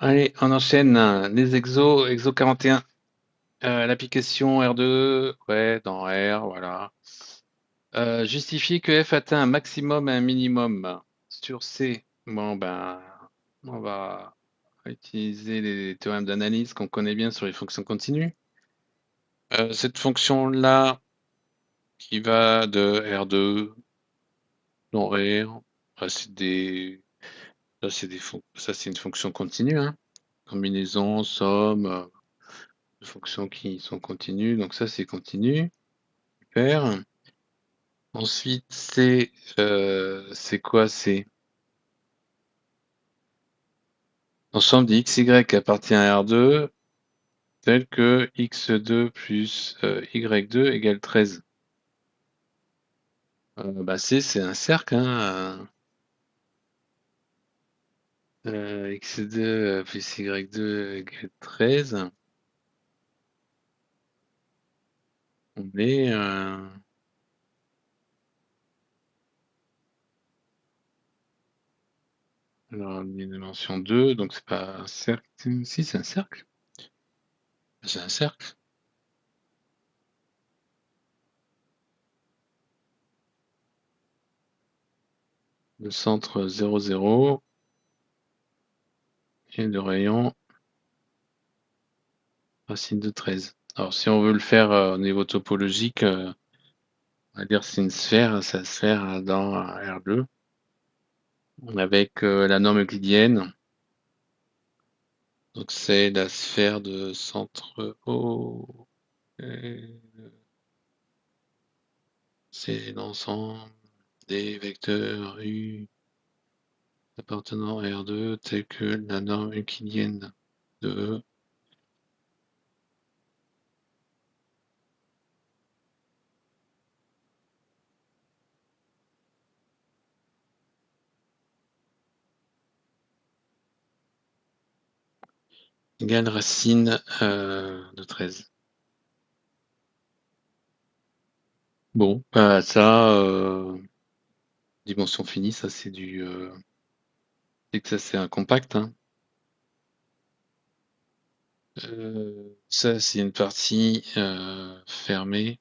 Allez, on enchaîne les exos, exo 41. L'application R2, ouais, dans R, voilà. Justifier que F atteint un maximum et un minimum sur C. Bon, ben, on va utiliser les théorèmes d'analyse qu'on connaît bien sur les fonctions continues. Cette fonction-là, qui va de R2 dans R, c'est des, ça c'est une fonction continue, hein. Combinaison, somme, de fonctions qui sont continues, donc ça c'est continu. Super. Ensuite, c'est quoi? C'est l'ensemble des x, y appartient à R2, tel que x2 plus y2 égale 13. Bah C, c'est un cercle, hein. X2 plus y2 égale 13. On est alors, une dimension 2, donc c'est pas un cercle. Si, c'est un cercle. C'est un cercle. Le centre 0, 0 et le rayon racine de 13. Alors, si on veut le faire au niveau topologique, on va dire c'est une sphère, sa sphère dans R2, avec la norme euclidienne. Donc, c'est la sphère de centre O. C'est l'ensemble des vecteurs U appartenant à R2 tels que la norme euclidienne de E égale racine de 13. Bon, bah ça, dimension finie, ça c'est du... c'est que ça c'est un compact, hein. Ça c'est une partie fermée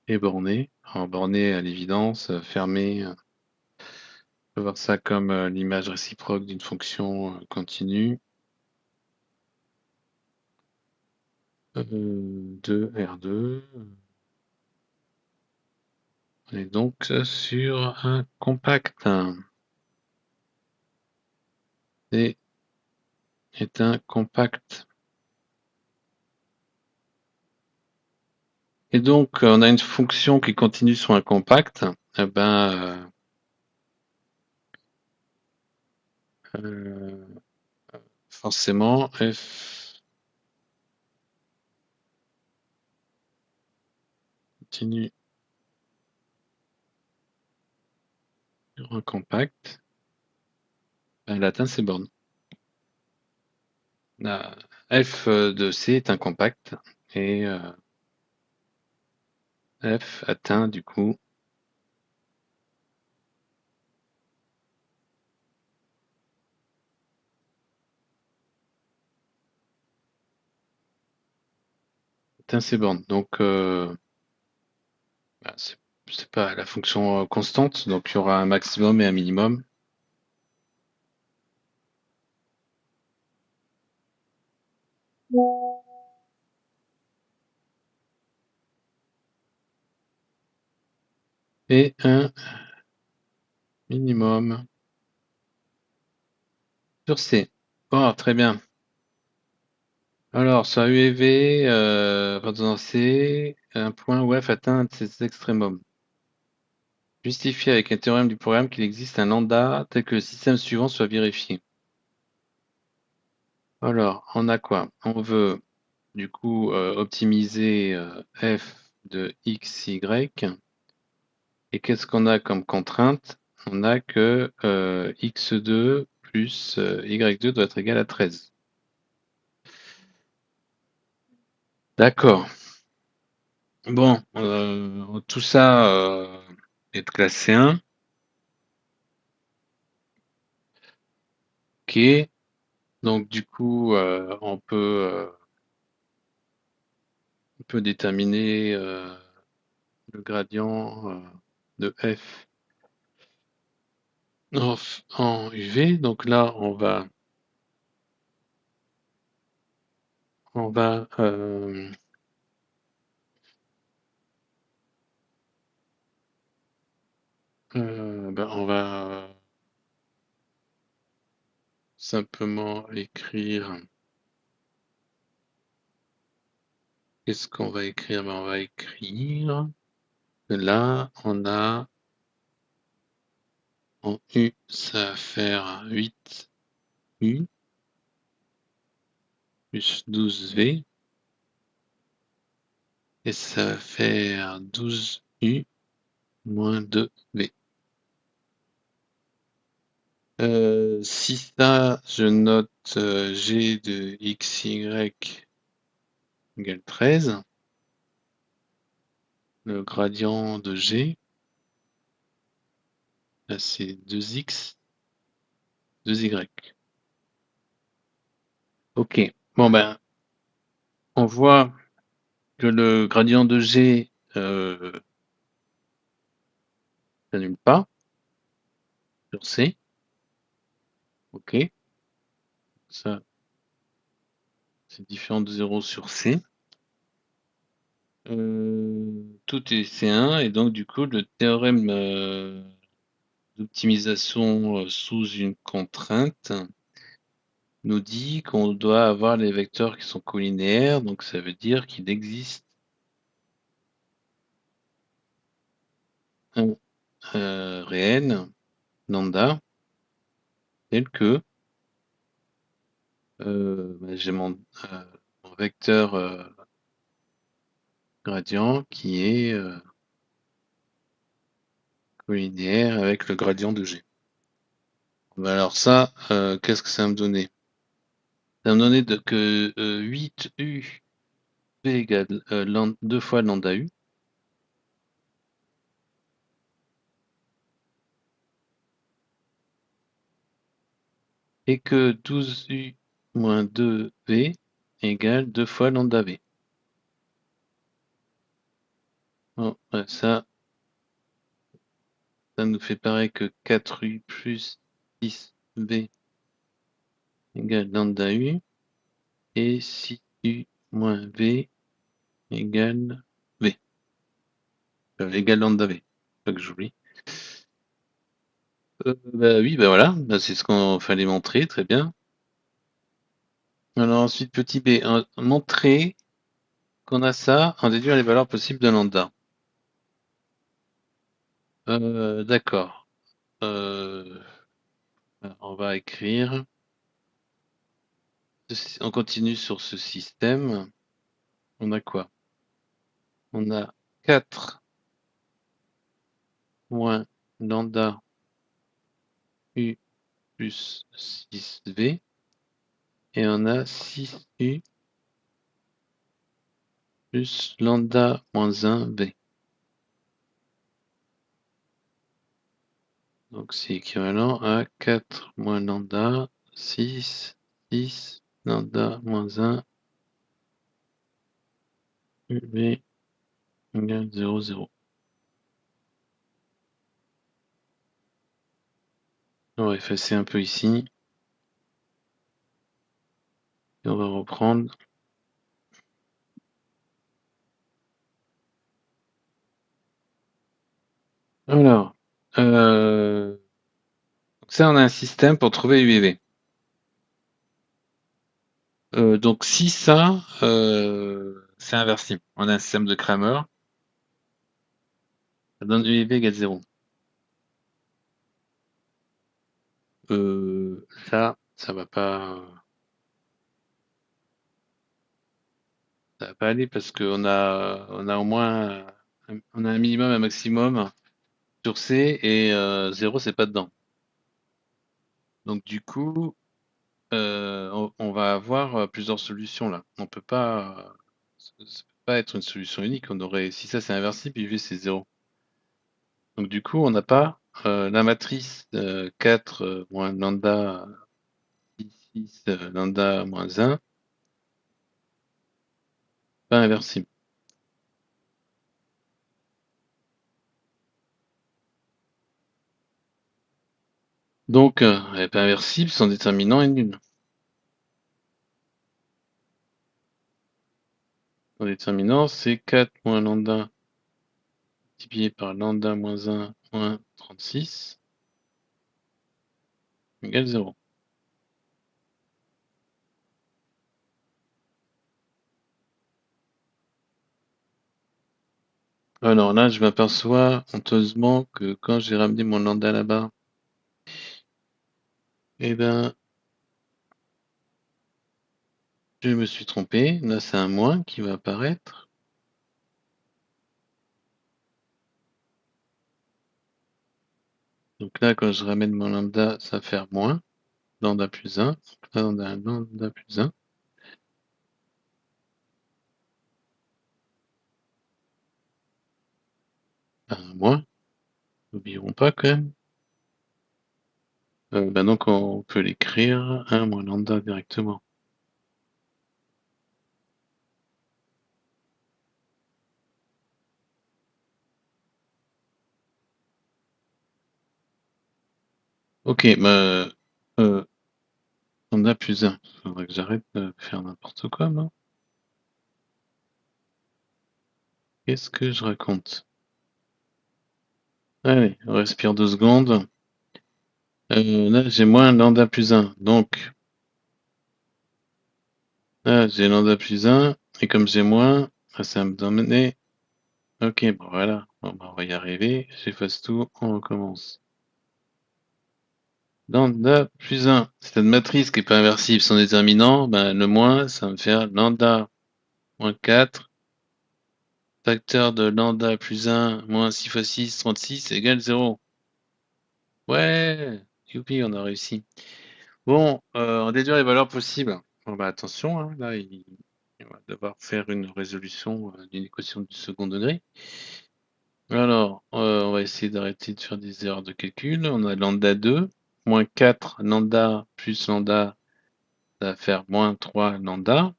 et bornée. Alors bornée à l'évidence, fermée, on peut voir ça comme l'image réciproque d'une fonction continue de R2. On est donc sur un compact. C est un compact. Et donc, on a une fonction qui continue sur un compact. Eh ben, forcément, f continue sur un compact. Elle atteint ses bornes. La f de C est un compact et f atteint du coup atteint ses bornes. Donc, bah, c'est pas la fonction constante, donc il y aura un maximum et un minimum. Et un minimum sur C. Oh, très bien. Alors, sur U et V, dans C, un point où F atteint un de ses extrémums. Justifie avec un théorème du programme qu'il existe un lambda tel que le système suivant soit vérifié. Alors, on a quoi? On veut du coup optimiser f de x, y. Et qu'est-ce qu'on a comme contrainte? On a que x2 plus y2 doit être égal à 13. D'accord. Bon, tout ça est de classe C1. Ok. Donc du coup, on peut déterminer le gradient de f en UV. Donc là, on va, on va simplement écrire. Qu'est-ce qu'on va écrire? Ben, on va écrire que là, on a en U, ça va faire 8U plus 12V et ça va faire 12U moins 2V. Si ça, je note G de XY égale 13, le gradient de G, là c'est 2X, 2Y. Ok, bon ben, on voit que le gradient de G s'annule pas sur C. Ok, ça c'est différent de 0 sur C. Tout est C1 et donc du coup le théorème d'optimisation sous une contrainte nous dit qu'on doit avoir les vecteurs qui sont collinéaires, donc ça veut dire qu'il existe un réel lambda tel que j'ai mon vecteur gradient qui est collinéaire avec le gradient de G. Alors ça, qu'est-ce que ça va me donner? Ça va me donner que 8U V égale 2 fois lambda U. Et que 12U moins 2V égale 2 fois lambda V. Bon, ouais, ça nous fait pareil que 4U plus 6V égale lambda U. Et 6U moins V égale V. Égale lambda V. Pas que j'oublie. Bah oui, bah voilà, bah c'est ce qu'on fallait montrer, très bien. Alors ensuite, petit b, montrer qu'on a ça en déduire les valeurs possibles de lambda. D'accord. On va écrire. On continue sur ce système. On a quoi? On a 4 moins lambda U plus 6V. Et on a 6U plus lambda moins 1V. Donc c'est équivalent à 4 moins lambda, 6 lambda moins 1, UV égale 0, 0. On va effacer un peu ici. Et on va reprendre. Alors, ça on a un système pour trouver UV. Donc si ça, c'est inversible. On a un système de Cramer. Ça donne UV égale 0. Ça va pas aller parce on a au moins, on a un minimum, un maximum sur C et 0 c'est pas dedans. Donc du coup, on va avoir plusieurs solutions là. On peut pas, ça peut pas être une solution unique. Si ça c'est inversible, UV c'est 0. Donc du coup, on n'a pas la matrice 4 moins lambda 6 lambda moins 1, pas inversible. Donc, elle n'est pas inversible, son déterminant est nul. Son déterminant, c'est 4 moins lambda multiplié par lambda moins 1 moins 36 égale 0. Alors là, je m'aperçois honteusement que quand j'ai ramené mon lambda là-bas, eh ben, je me suis trompé. Là, c'est un moins qui va apparaître. Donc là, quand je ramène mon lambda, ça va faire moins. Lambda plus 1. Donc là, on a un lambda plus 1. Un moins. N'oublions pas quand même. Donc on peut l'écrire 1 moins lambda directement. Ok, lambda plus 1. Faudrait que j'arrête de faire n'importe quoi, moi. Qu'est-ce que je raconte? Allez, on respire 2 secondes. Là, j'ai moins lambda plus 1. Donc, là, j'ai lambda plus 1. Et comme j'ai moins, ça va me donner. Ok, bon, voilà. Bon, bah, on va y arriver. J'efface tout. On recommence. Lambda plus 1. Cette matrice qui n'est pas inversible, son déterminant, ben, le moins, ça va me faire lambda moins 4. Facteur de lambda plus 1 moins 6 fois 6, 36 égale 0. Ouais, youpi, on a réussi. Bon, on déduit les valeurs possibles. Bon, bah, attention, hein, là, on va devoir faire une résolution d'une équation du second degré. Alors, on va essayer d'arrêter de faire des erreurs de calcul. On a lambda 2, moins 4 lambda plus lambda, ça va faire moins 3 lambda,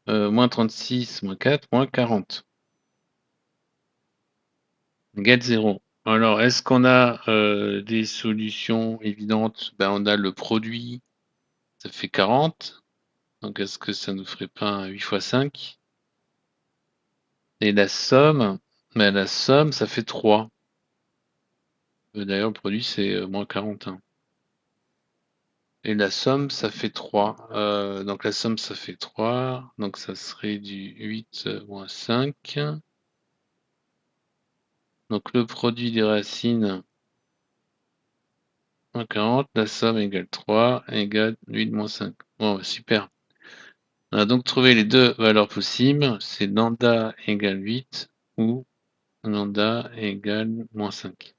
moins 36, moins 4, moins 40. Égale 0. Alors, est-ce qu'on a des solutions évidentes? Ben, on a le produit, ça fait 40. Donc, est-ce que ça nous ferait pas un 8 fois 5? Et la somme, ben, la somme, ça fait 3. D'ailleurs, le produit, c'est moins 40. Hein. Et la somme, ça fait 3. Donc, la somme, ça fait 3. Donc, ça serait du 8 moins 5. Donc, le produit des racines, moins 40. La somme égale 3, égale 8 moins 5. Bon, super. On a donc trouvé les deux valeurs possibles. C'est lambda égale 8 ou lambda égale moins 5.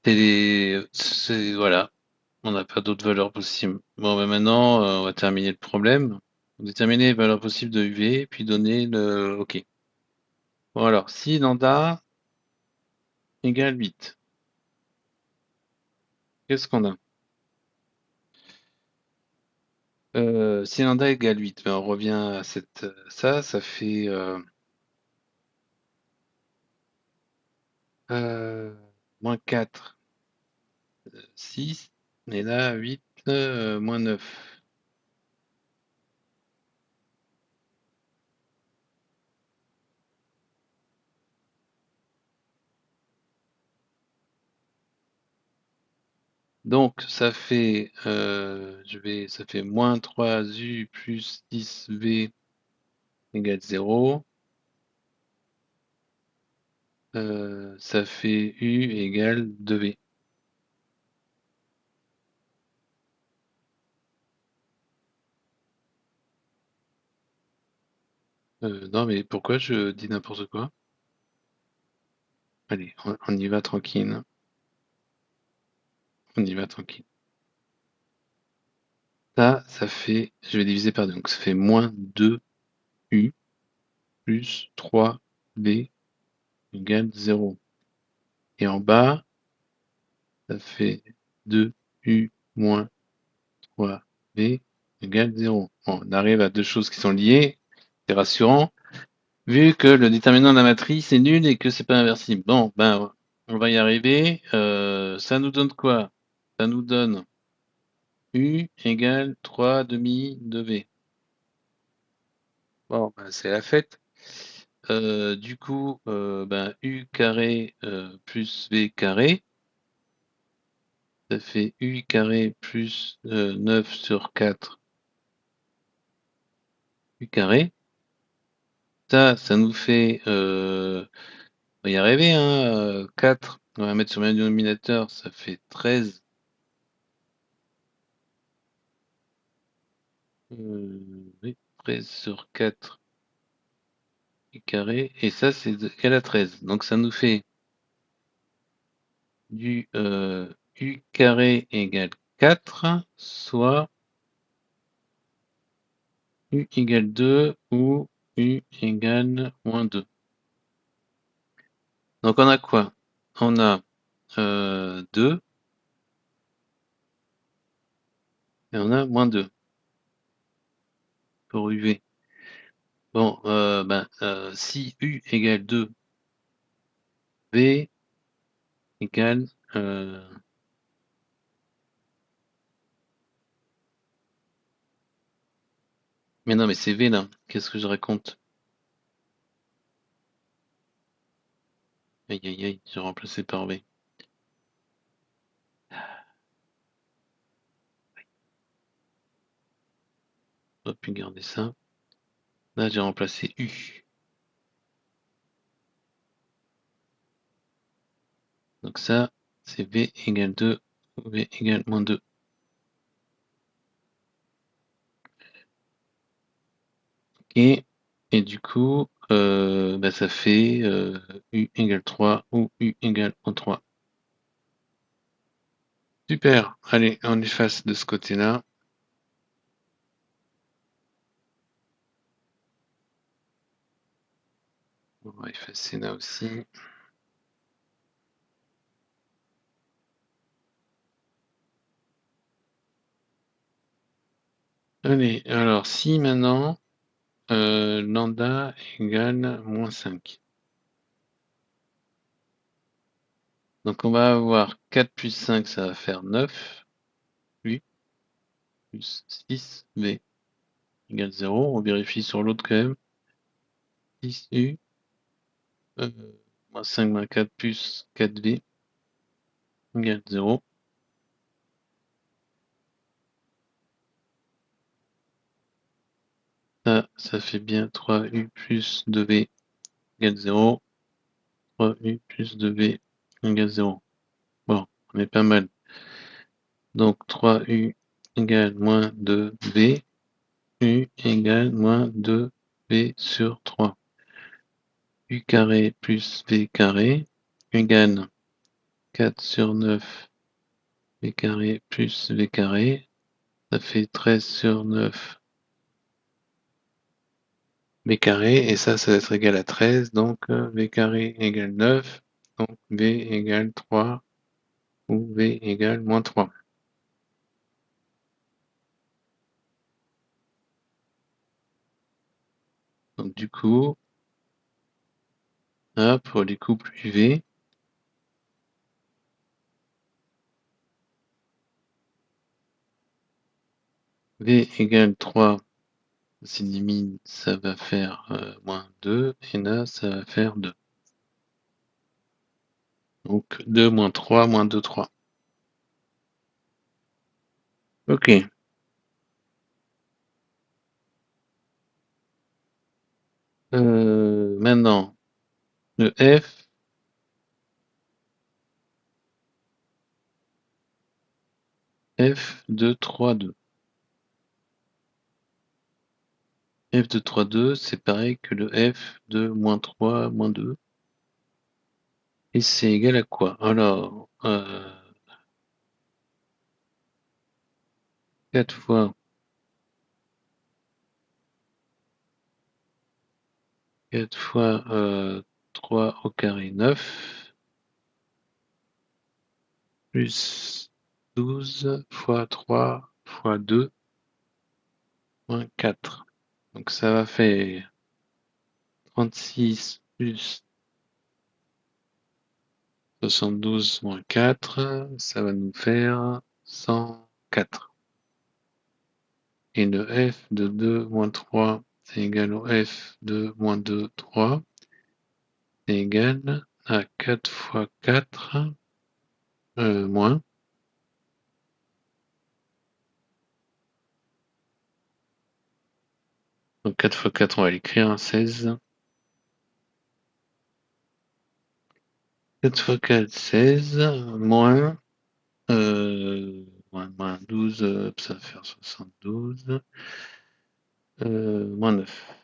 Voilà. On n'a pas d'autres valeurs possibles. Bon, ben maintenant, on va terminer le problème. Déterminer les valeurs possibles de UV, puis donner le OK. Bon alors, si lambda égale 8, qu'est-ce qu'on a? Si lambda égale 8, ben on revient à ça fait moins 4, 6, et là 8, moins 9. Donc ça fait, ça fait moins 3U plus 10V égale 0. Ça fait U égale 2V. Non mais pourquoi je dis n'importe quoi? Allez, on y va tranquille. On y va tranquille. Ça fait, je vais diviser par 2, donc ça fait moins 2U plus 3V égale 0. Et en bas, ça fait 2u moins 3v égale 0. Bon, on arrive à deux choses qui sont liées, c'est rassurant, vu que le déterminant de la matrice est nul et que c'est pas inversible. Bon, ben, on va y arriver. Ça nous donne quoi? Ça nous donne u égale 3 demi de v. Bon, ben, c'est la fête. Du coup, ben, u carré plus v carré, ça fait u carré plus 9 sur 4 u carré. Ça nous fait, on va y arriver, hein, 4, on va mettre sur le même dénominateur, ça fait 13. Oui, 13 sur 4 u carré, et ça c'est égal à 13. Donc ça nous fait du u carré égale 4, soit u égale 2 ou u égale moins 2. Donc on a quoi? On a 2 et on a moins 2 pour UV. Bon, ben, si U égale 2, V égale... Mais non, mais c'est V là. Qu'est-ce que je raconte? Aïe aïe aïe, j'ai remplacé par V. On va plus garder ça. Là, j'ai remplacé U. Donc ça, c'est V égale 2 ou V égale moins 2. Ok. Et du coup, bah, ça fait U égale 3 ou U égale moins 3. Super. Allez, on efface de ce côté-là. On va effacer là aussi. Allez, alors si maintenant lambda égale moins 5. Donc on va avoir 4 plus 5, ça va faire 9. U plus 6v égale 0. On vérifie sur l'autre quand même. 6u moins 5 moins 4 plus 4v égale 0. Ça fait bien 3u plus 2v égale 0. 3u plus 2v égale 0. Bon, on est pas mal. Donc 3u égale moins 2v. U égale moins 2v sur 3. U carré plus v carré égale 4 sur 9 v carré plus v carré. Ça fait 13 sur 9 v carré. Et ça va être égal à 13. Donc v carré égale 9. Donc v égale 3 ou v égale moins 3. Donc du coup, pour les couples UV, v égale 3, s'élimine, ça va faire moins 2, et là, ça va faire 2. Donc 2 moins 3, moins 2, 3. Ok. Maintenant, le F de 3, 2. F de 3, 2, c'est pareil que le F de moins 3, moins 2. Et c'est égal à quoi? Alors, 4 fois 4 fois 3 au carré 9, plus 12 fois 3 fois 2 moins 4. Donc ça va faire 36 plus 72 moins 4. Ça va nous faire 104. Et le f de 2 moins 3, c'est égal au f de moins 2, 3. C'est égal à 4 fois 4, moins. Donc 4 fois 4, on va l'écrire, 16. 4 fois 4, 16, moins, moins 12, ça va faire 72, moins 9.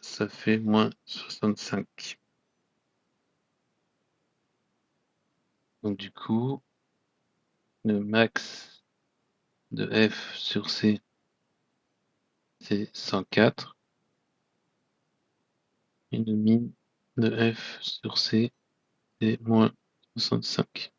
Ça fait moins 65. Donc du coup, le max de f sur c, c'est 104. Et le min de f sur c, c'est moins 65.